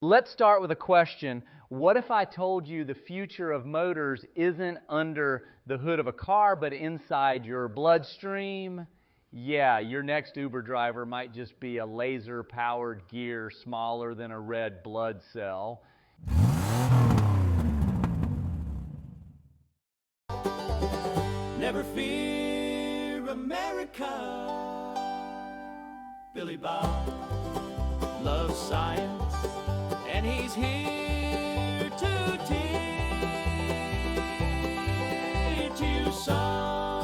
Let's start with a question. What if I told you the future of motors isn't under the hood of a car, but inside your bloodstream? Yeah, your next Uber driver might just be a laser-powered gear smaller than a red blood cell. Never fear, America. Billy Bob loves science, and he's here to teach you some.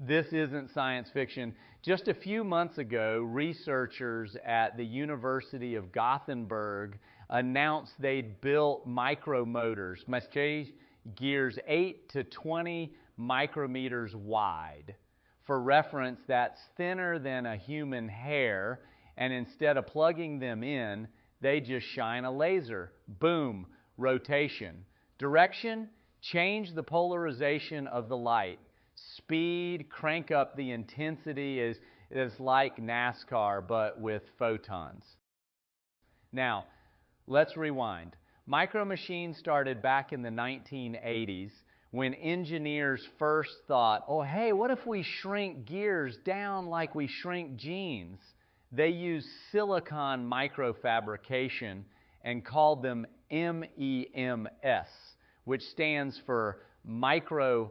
This isn't science fiction. Just a few months ago, researchers at the University of Gothenburg announced they'd built micromotors, gears 8 to 20 micrometers wide. For reference, that's thinner than a human hair, and instead of plugging them in, they just shine a laser. Boom, rotation. Direction, change the polarization of the light. Speed, crank up the intensity, is like NASCAR, but with photons. Now, let's rewind. Micromachines started back in the 1980s when engineers first thought, oh, hey, what if we shrink gears down like we shrink jeans? They used silicon microfabrication and called them MEMS, which stands for micro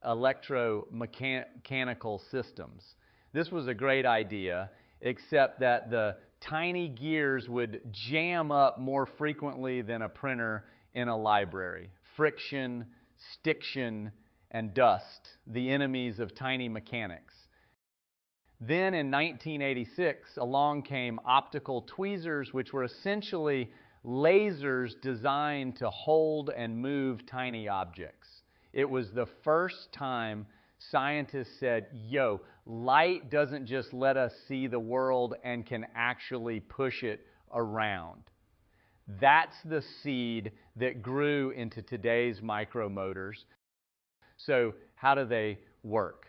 electromechanical systems. This was a great idea, except that the tiny gears would jam up more frequently than a printer in a library. Friction, stiction, and dust, the enemies of tiny mechanics. Then in 1986, along came optical tweezers, which were essentially lasers designed to hold and move tiny objects. It was the first time scientists said, yo, light doesn't just let us see the world and can actually push it around. That's the seed that grew into today's micromotors. So how do they work?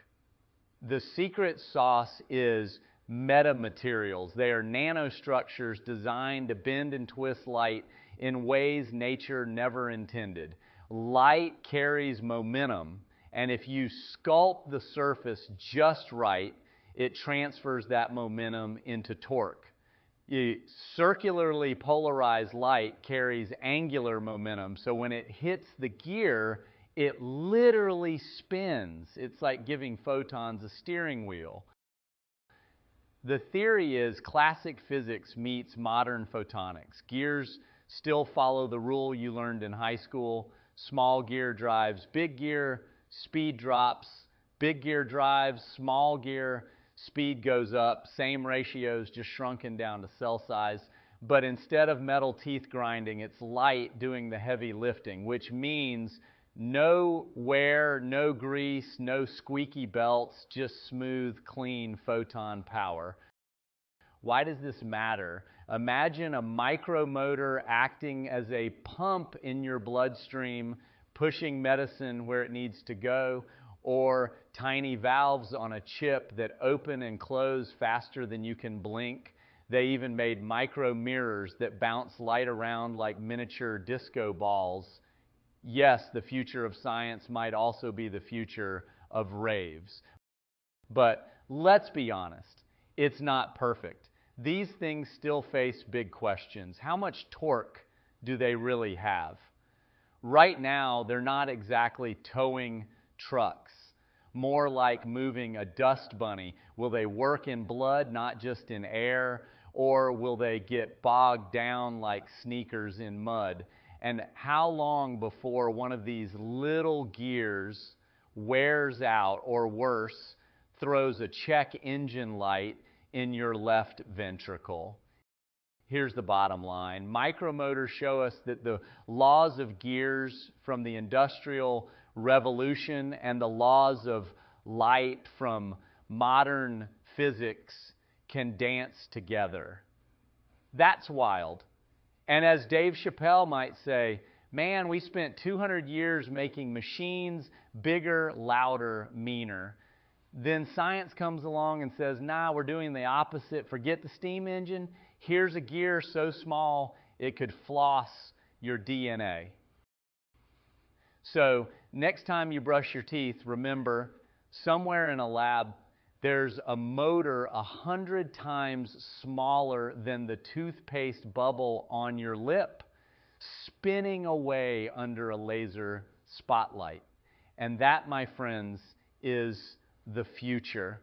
The secret sauce is metamaterials. They are nanostructures designed to bend and twist light in ways nature never intended. Light carries momentum, and if you sculpt the surface just right, it transfers that momentum into torque. Circularly polarized light carries angular momentum, so when it hits the gear, it literally spins. It's like giving photons a steering wheel. The theory is classic physics meets modern photonics. Gears still follow the rule you learned in high school. Small gear drives big gear, speed drops. Big gear drives small gear, speed goes up. Same ratios, just shrunken down to cell size. But instead of metal teeth grinding, it's light doing the heavy lifting, which means no wear, no grease, no squeaky belts, just smooth, clean photon power. Why does this matter? Imagine a micromotor acting as a pump in your bloodstream, pushing medicine where it needs to go, or tiny valves on a chip that open and close faster than you can blink. They even made micro mirrors that bounce light around like miniature disco balls. Yes, the future of science might also be the future of raves. But let's be honest, it's not perfect. These things still face big questions. How much torque do they really have? Right now, they're not exactly towing trucks, more like moving a dust bunny. Will they work in blood, not just in air, or will they get bogged down like sneakers in mud? And how long before one of these little gears wears out, or worse, throws a check engine light in your left ventricle? Here's the bottom line. Micromotors show us that the laws of gears from the Industrial Revolution and the laws of light from modern physics can dance together. That's wild. And as Dave Chappelle might say, man, we spent 200 years making machines bigger, louder, meaner. Then science comes along and says, nah, we're doing the opposite. Forget the steam engine. Here's a gear so small it could floss your DNA. So next time you brush your teeth, remember, somewhere in a lab, there's a motor 100 times smaller than the toothpaste bubble on your lip, spinning away under a laser spotlight. And that, my friends, is the future.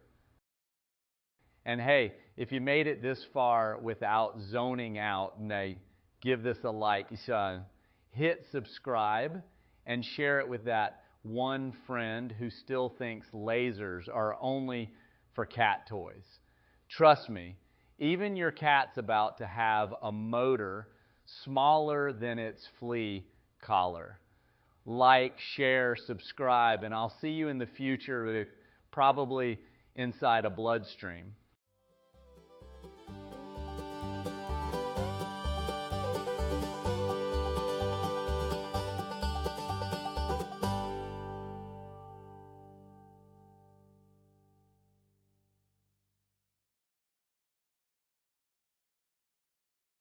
And hey, if you made it this far without zoning out, give this a like. Hit subscribe and share it with that one friend who still thinks lasers are only for cat toys. Trust me, even your cat's about to have a motor smaller than its flea collar. Like, share, subscribe, and I'll see you in the future, probably inside a bloodstream.